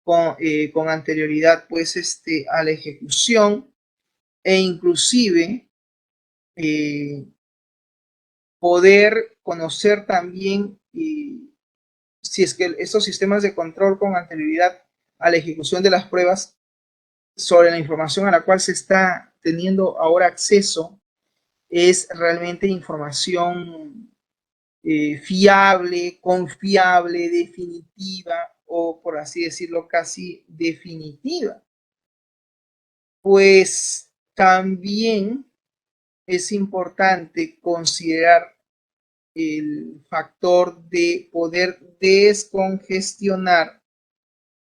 con anterioridad pues, a la ejecución, e inclusive poder conocer también si es que estos sistemas de control con anterioridad a la ejecución de las pruebas sobre la información a la cual se está teniendo ahora acceso es realmente información fiable, confiable, definitiva o, por así decirlo, casi definitiva. Pues también es importante considerar el factor de poder descongestionar,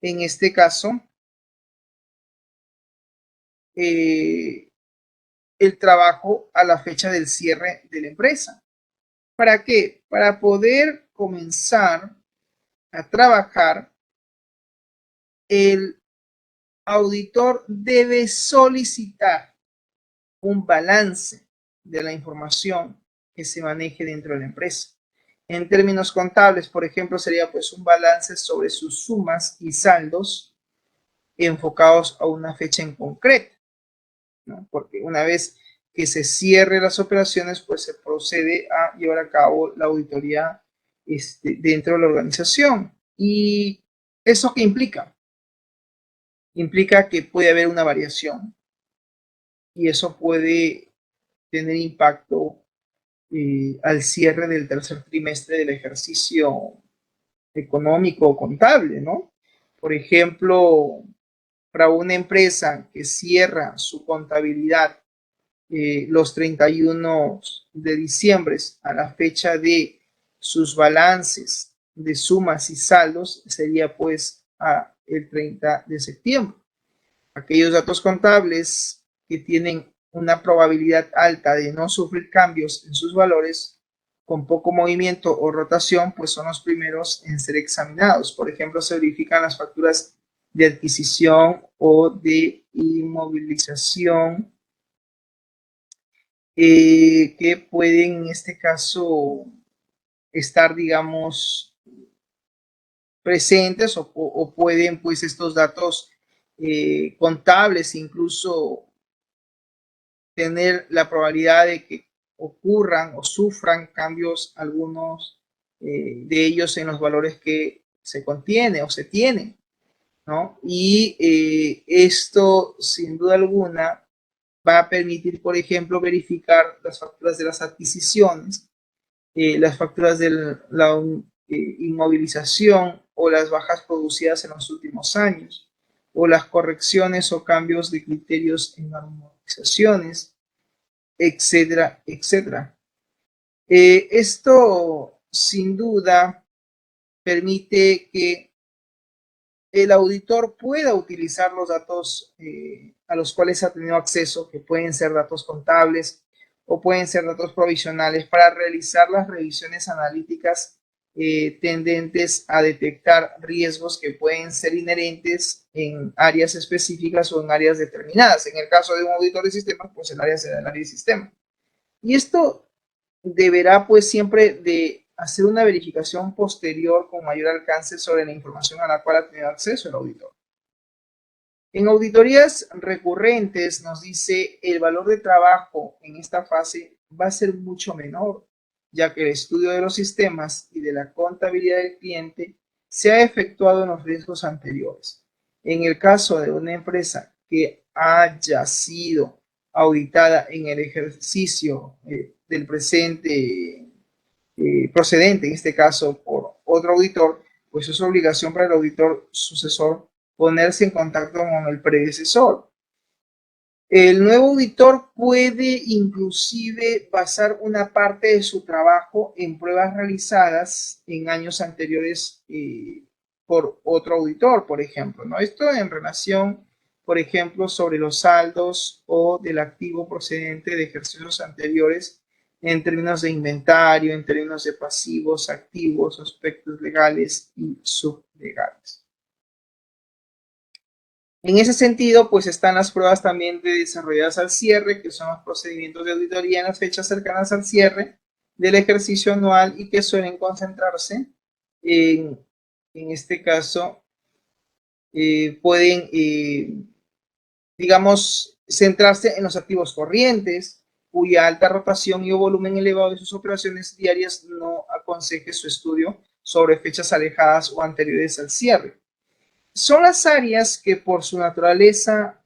en este caso, el trabajo a la fecha del cierre de la empresa. ¿Para qué? Para poder comenzar a trabajar, el auditor debe solicitar un balance de la información que se maneje dentro de la empresa. En términos contables, por ejemplo, sería pues un balance sobre sus sumas y saldos enfocados a una fecha en concreto, ¿no? Porque una vez que se cierre las operaciones, pues se procede a llevar a cabo la auditoría dentro de la organización. ¿Y eso qué implica? Implica que puede haber una variación y eso puede tener impacto al cierre del tercer trimestre del ejercicio económico o contable, ¿no? Por ejemplo, para una empresa que cierra su contabilidad los 31 de diciembre a la fecha de sus balances de sumas y saldos, sería pues el 30 de septiembre. Aquellos datos contables que tienen una probabilidad alta de no sufrir cambios en sus valores con poco movimiento o rotación, pues son los primeros en ser examinados. Por ejemplo, se verifican las facturas de adquisición o de inmovilización que pueden en este caso estar, digamos, presentes o pueden pues estos datos contables incluso tener la probabilidad de que ocurran o sufran cambios algunos de ellos en los valores que se contiene o se tienen, ¿no? Y esto, sin duda alguna, va a permitir, por ejemplo, verificar las facturas de las adquisiciones, las facturas de la inmovilización o las bajas producidas en los últimos años, o las correcciones o cambios de criterios en normalizaciones, etcétera, etcétera. Esto sin duda permite que el auditor pueda utilizar los datos a los cuales ha tenido acceso, que pueden ser datos contables o pueden ser datos provisionales, para realizar las revisiones analíticas tendentes a detectar riesgos que pueden ser inherentes en áreas específicas o en áreas determinadas. En el caso de un auditor de sistemas, pues el área será el área de sistema. Y esto deberá pues siempre de hacer una verificación posterior con mayor alcance sobre la información a la cual ha tenido acceso el auditor. En auditorías recurrentes nos dice el valor de trabajo en esta fase va a ser mucho menor, ya que el estudio de los sistemas y de la contabilidad del cliente se ha efectuado en los riesgos anteriores. En el caso de una empresa que haya sido auditada en el ejercicio del presente procedente, en este caso por otro auditor, pues es obligación para el auditor sucesor ponerse en contacto con el predecesor. El nuevo auditor puede inclusive basar una parte de su trabajo en pruebas realizadas en años anteriores por otro auditor, por ejemplo, ¿no? Esto en relación, por ejemplo, sobre los saldos o del activo procedente de ejercicios anteriores en términos de inventario, en términos de pasivos, activos, aspectos legales y sublegales. En ese sentido, pues están las pruebas también desarrolladas al cierre, que son los procedimientos de auditoría en las fechas cercanas al cierre del ejercicio anual y que suelen concentrarse en este caso, pueden, digamos, centrarse en los activos corrientes, cuya alta rotación y o volumen elevado de sus operaciones diarias no aconseje su estudio sobre fechas alejadas o anteriores al cierre. Son las áreas que por su naturaleza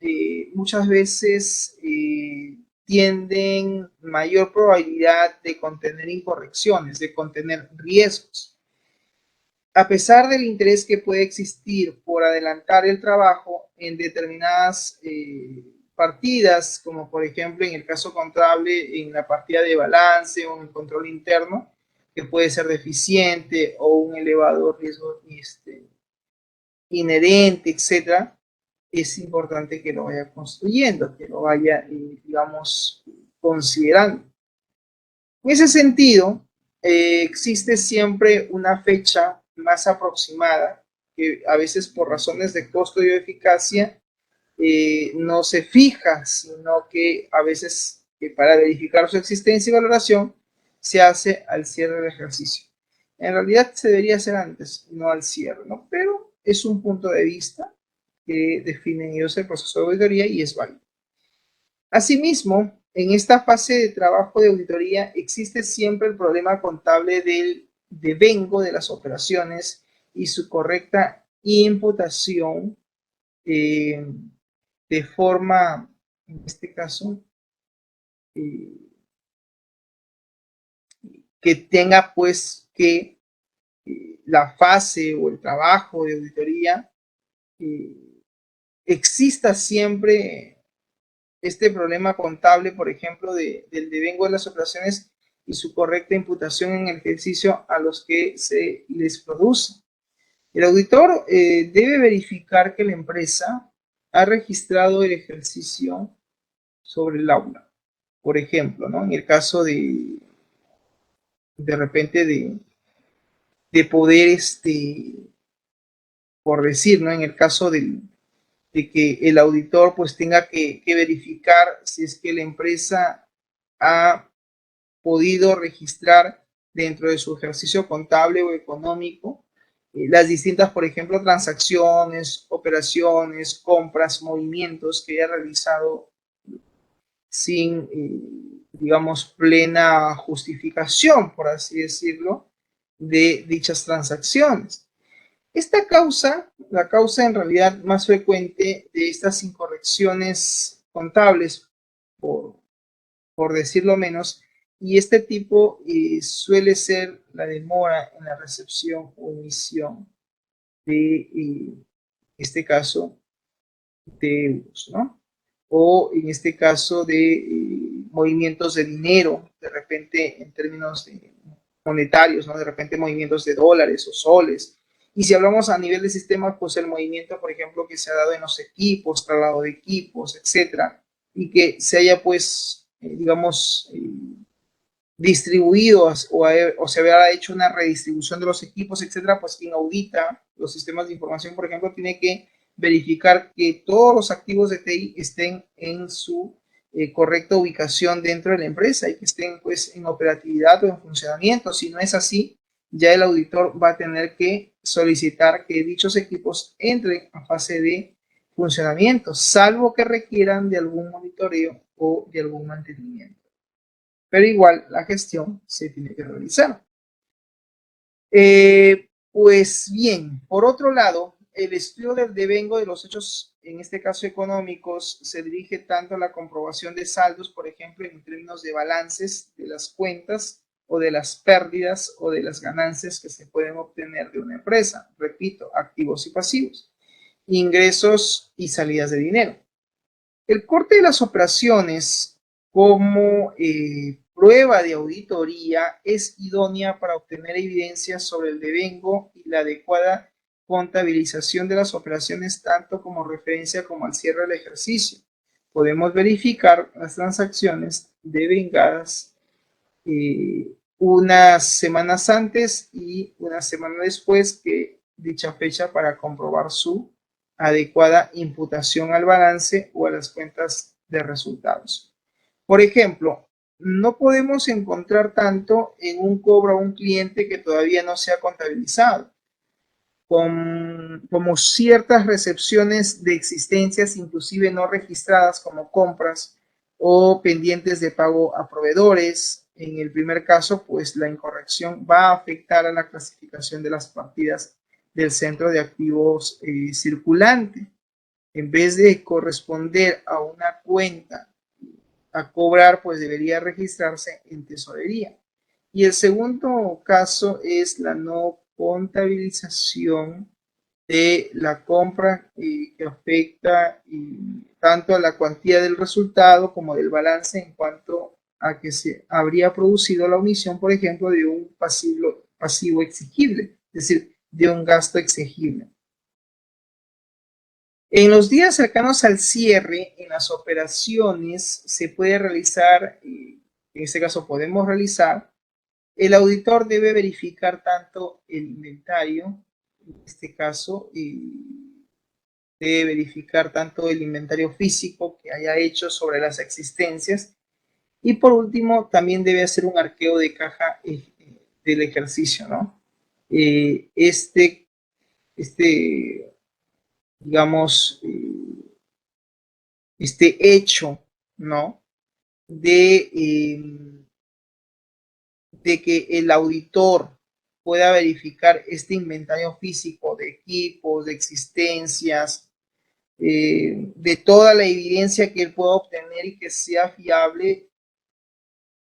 muchas veces tienden mayor probabilidad de contener incorrecciones, de contener riesgos. A pesar del interés que puede existir por adelantar el trabajo en determinadas partidas, como por ejemplo en el caso contable, en la partida de balance o en el control interno, que puede ser deficiente o un elevado riesgo inherente, etcétera, es importante que lo vaya construyendo, que lo vaya, digamos, considerando. En ese sentido, existe siempre una fecha más aproximada, que a veces por razones de costo y eficacia no se fija, sino que a veces para verificar su existencia y valoración se hace al cierre del ejercicio. En realidad se debería hacer antes, no al cierre, ¿no? Pero es un punto de vista que definen ellos el proceso de auditoría y es válido. Asimismo, en esta fase de trabajo de auditoría existe siempre el problema contable del devengo de las operaciones y su correcta imputación eh, de forma, en este caso, eh, que tenga pues que la fase o el trabajo de auditoría eh, exista siempre este problema contable, por ejemplo, del devengo de las operaciones y su correcta imputación en el ejercicio a los que se les produce. El auditor debe verificar que la empresa ha registrado el ejercicio sobre el aula. Por ejemplo, ¿no? En el caso de repente de poder, por decir, ¿no? En el caso de que el auditor pues tenga que verificar si es que la empresa ha podido registrar dentro de su ejercicio contable o económico las distintas, por ejemplo, transacciones, operaciones, compras, movimientos que haya realizado sin, digamos, plena justificación, por así decirlo, de dichas transacciones. Esta causa, la causa en realidad más frecuente de estas incorrecciones contables, por decirlo menos, y este tipo suele ser la demora en la recepción o emisión de, este caso, de euros, ¿no? O en este caso de movimientos de dinero, de repente en términos monetarios, ¿no? De repente movimientos de dólares o soles. Y si hablamos a nivel de sistemas, pues el movimiento, por ejemplo, que se ha dado en los equipos, traslado de equipos, etcétera, y que se haya, pues, digamos, distribuido o se había hecho una redistribución de los equipos, etcétera, pues quien audita los sistemas de información, por ejemplo, tiene que verificar que todos los activos de TI estén en su correcta ubicación dentro de la empresa y que estén pues en operatividad o en funcionamiento. Si no es así, ya el auditor va a tener que solicitar que dichos equipos entren a fase de funcionamiento, salvo que requieran de algún monitoreo o de algún mantenimiento. Pero igual la gestión se tiene que realizar. Pues bien, por otro lado, el estudio del devengo de los hechos, en este caso económicos, se dirige tanto a la comprobación de saldos, por ejemplo, en términos de balances de las cuentas o de las pérdidas o de las ganancias que se pueden obtener de una empresa. Repito, activos y pasivos, ingresos y salidas de dinero. El corte de las operaciones como prueba de auditoría es idónea para obtener evidencias sobre el devengo y la adecuada contabilización de las operaciones, tanto como referencia como al cierre del ejercicio. Podemos verificar las transacciones devengadas unas semanas antes y una semana después que dicha fecha para comprobar su adecuada imputación al balance o a las cuentas de resultados. Por ejemplo, no podemos encontrar tanto en un cobro a un cliente que todavía no se ha contabilizado, como ciertas recepciones de existencias inclusive no registradas como compras o pendientes de pago a proveedores. En el primer caso, pues la incorrección va a afectar a la clasificación de las partidas del centro de activos circulante. En vez de corresponder a una cuenta a cobrar, pues debería registrarse en tesorería. Y el segundo caso es la no contabilización de la compra que afecta tanto a la cuantía del resultado como del balance en cuanto a que se habría producido la omisión, por ejemplo, de un pasivo exigible, es decir, de un gasto exigible. En los días cercanos al cierre, en las operaciones se puede realizar, en este caso podemos realizar, el auditor debe verificar tanto el inventario, en este caso, debe verificar tanto el inventario físico que haya hecho sobre las existencias Y por último, también debe hacer un arqueo de caja del ejercicio, ¿no? Este, digamos, este hecho, ¿no? De, de que el auditor pueda verificar este inventario físico de equipos, de existencias, de toda la evidencia que él pueda obtener y que sea fiable,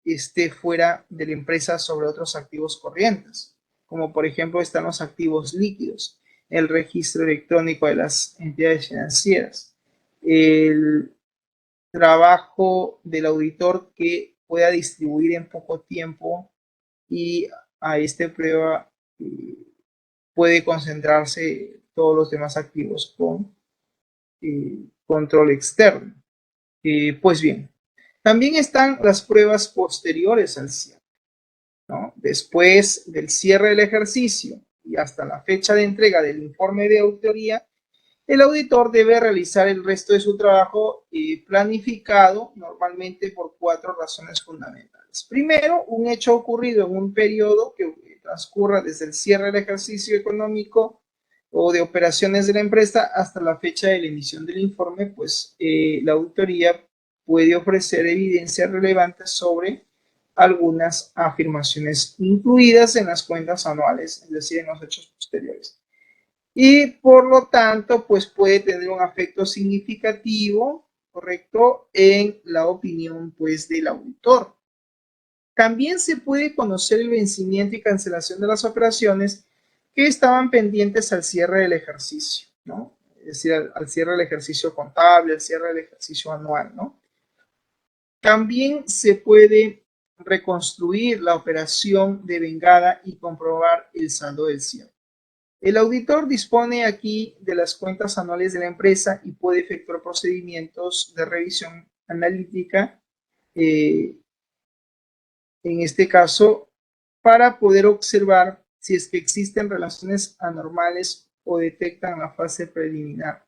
esté fuera de la empresa sobre otros activos corrientes, como por ejemplo están los activos líquidos, el registro electrónico de las entidades financieras, el trabajo del auditor que pueda distribuir en poco tiempo y a este prueba puede concentrarse todos los demás activos con control externo. Pues bien, también están las pruebas posteriores al cierre, ¿no? Después del cierre del ejercicio y hasta la fecha de entrega del informe de auditoría, el auditor debe realizar el resto de su trabajo planificado normalmente por 4 razones fundamentales. Primero, un hecho ocurrido en un periodo que transcurra desde el cierre del ejercicio económico o de operaciones de la empresa hasta la fecha de la emisión del informe, pues la auditoría puede ofrecer evidencias relevantes sobre algunas afirmaciones incluidas en las cuentas anuales, es decir, en los hechos posteriores. Y por lo tanto, pues puede tener un efecto significativo, ¿correcto?, en la opinión, pues, del auditor. También se puede conocer el vencimiento y cancelación de las operaciones que estaban pendientes al cierre del ejercicio, ¿no? Es decir, al cierre del ejercicio contable, al cierre del ejercicio anual, ¿no? También se puede reconstruir la operación de vengada y comprobar el saldo del cierre. El auditor dispone aquí de las cuentas anuales de la empresa y puede efectuar procedimientos de revisión analítica, en este caso, para poder observar si es que existen relaciones anormales o detectan la fase preliminar,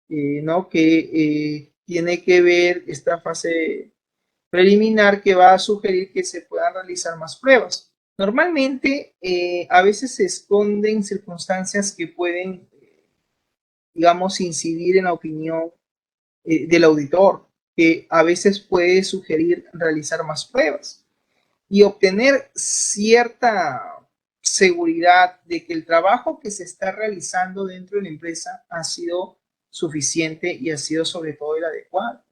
¿no? Que tiene que ver esta fase preliminar que va a sugerir que se puedan realizar más pruebas. Normalmente, a veces se esconden circunstancias que pueden, digamos, incidir en la opinión del auditor, que a veces puede sugerir realizar más pruebas y obtener cierta seguridad de que el trabajo que se está realizando dentro de la empresa ha sido suficiente y ha sido sobre todo el adecuado.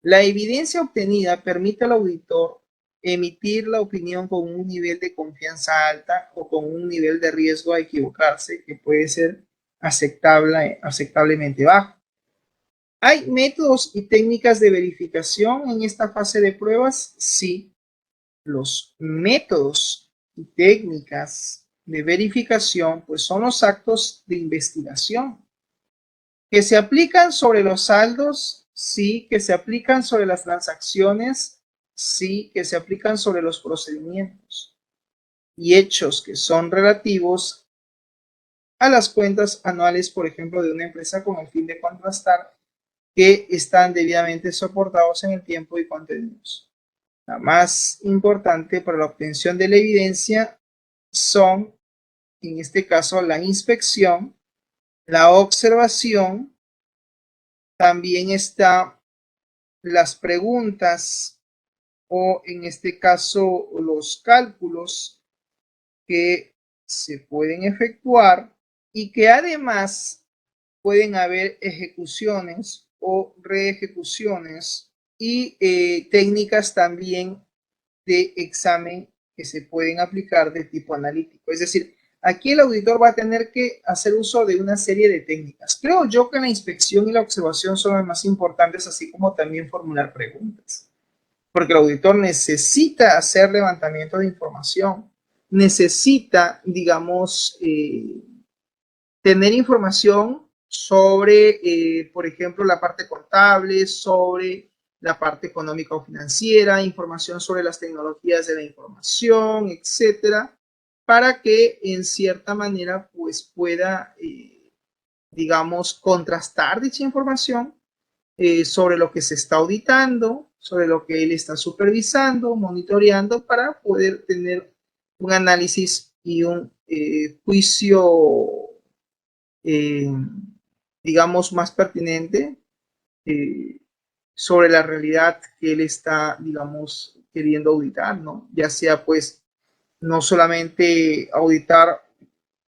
La evidencia obtenida permite al auditor emitir la opinión con un nivel de confianza alta o con un nivel de riesgo a equivocarse que puede ser aceptablemente bajo. ¿Hay métodos y técnicas de verificación en esta fase de pruebas? Sí. Los métodos y técnicas de verificación pues son los actos de investigación que se aplican sobre los saldos, sí, que se aplican sobre las transacciones, sí, que se aplican sobre los procedimientos y hechos que son relativos a las cuentas anuales, por ejemplo, de una empresa con el fin de contrastar que están debidamente soportados en el tiempo y contenidos. La más importante para la obtención de la evidencia son, en este caso, la inspección, la observación, también está las preguntas o en este caso los cálculos que se pueden efectuar y que además pueden haber ejecuciones o reejecuciones y técnicas también de examen que se pueden aplicar de tipo analítico. Es decir, aquí el auditor va a tener que hacer uso de una serie de técnicas. Creo yo que la inspección y la observación son las más importantes, así como también formular preguntas. Porque el auditor necesita hacer levantamiento de información, necesita, digamos, tener información sobre, por ejemplo, la parte contable, sobre la parte económica o financiera, información sobre las tecnologías de la información, etcétera, para que en cierta manera pues pueda, digamos, contrastar dicha información sobre lo que se está auditando, sobre lo que él está supervisando, monitoreando, para poder tener un análisis y un juicio, digamos, más pertinente eh, sobre la realidad que él está, digamos, queriendo auditar, ¿no? Ya sea, pues, no solamente auditar,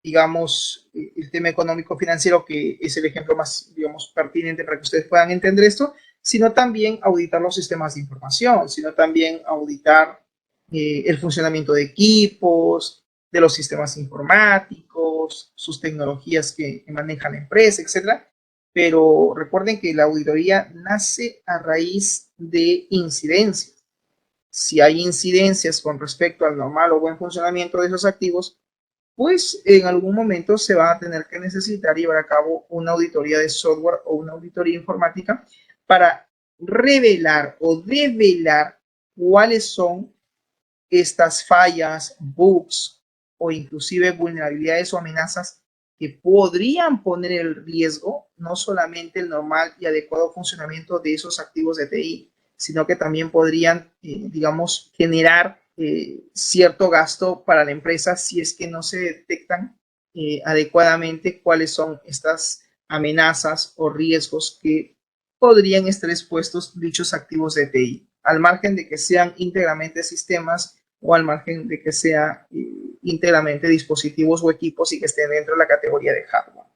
digamos, el tema económico financiero, que es el ejemplo más, digamos, pertinente para que ustedes puedan entender esto, sino también auditar los sistemas de información, sino también auditar el funcionamiento de equipos, de los sistemas informáticos, sus tecnologías que maneja la empresa, etcétera. Pero recuerden que la auditoría nace a raíz de incidencias. Si hay incidencias con respecto al normal o buen funcionamiento de esos activos, pues en algún momento se va a tener que necesitar llevar a cabo una auditoría de software o una auditoría informática para revelar o develar cuáles son estas fallas, bugs o inclusive vulnerabilidades o amenazas que podrían poner en riesgo no solamente el normal y adecuado funcionamiento de esos activos de TI, sino que también podrían, digamos, generar cierto gasto para la empresa si es que no se detectan adecuadamente cuáles son estas amenazas o riesgos que podrían estar expuestos dichos activos de TI, al margen de que sean íntegramente sistemas o al margen de que sean íntegramente dispositivos o equipos y que estén dentro de la categoría de hardware.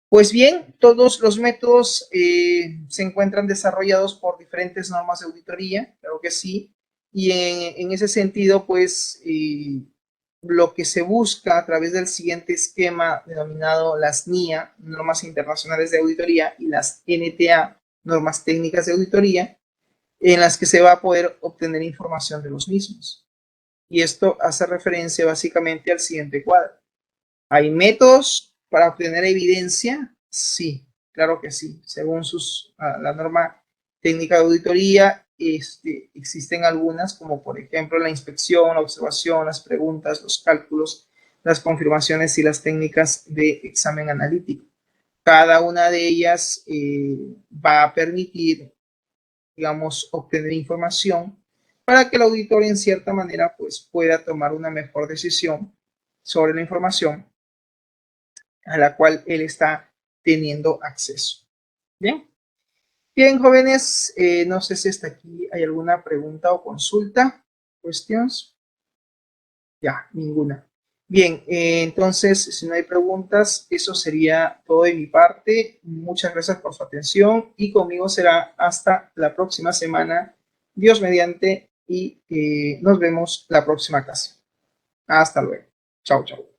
Pues bien, todos los métodos se encuentran desarrollados por diferentes normas de auditoría, claro que sí, y en ese sentido, pues, lo que se busca a través del siguiente esquema denominado las NIA, Normas Internacionales de Auditoría, y las NTA, Normas Técnicas de Auditoría, en las que se va a poder obtener información de los mismos. Y esto hace referencia básicamente al siguiente cuadro. ¿Hay métodos para obtener evidencia? Sí, claro que sí. Según la norma técnica de auditoría, existen algunas, como por ejemplo la inspección, la observación, las preguntas, los cálculos, las confirmaciones y las técnicas de examen analítico. Cada una de ellas va a permitir, digamos, obtener información para que el auditor en cierta manera pues pueda tomar una mejor decisión sobre la información a la cual él está teniendo acceso. Bien, bien, jóvenes, no sé si hasta aquí hay alguna pregunta o consulta, cuestiones. Ya, ninguna. Bien, entonces, si no hay preguntas, eso sería todo de mi parte. Muchas gracias por su atención y conmigo será hasta la próxima semana, Dios mediante, y nos vemos la próxima clase. Hasta luego. Chao, chao.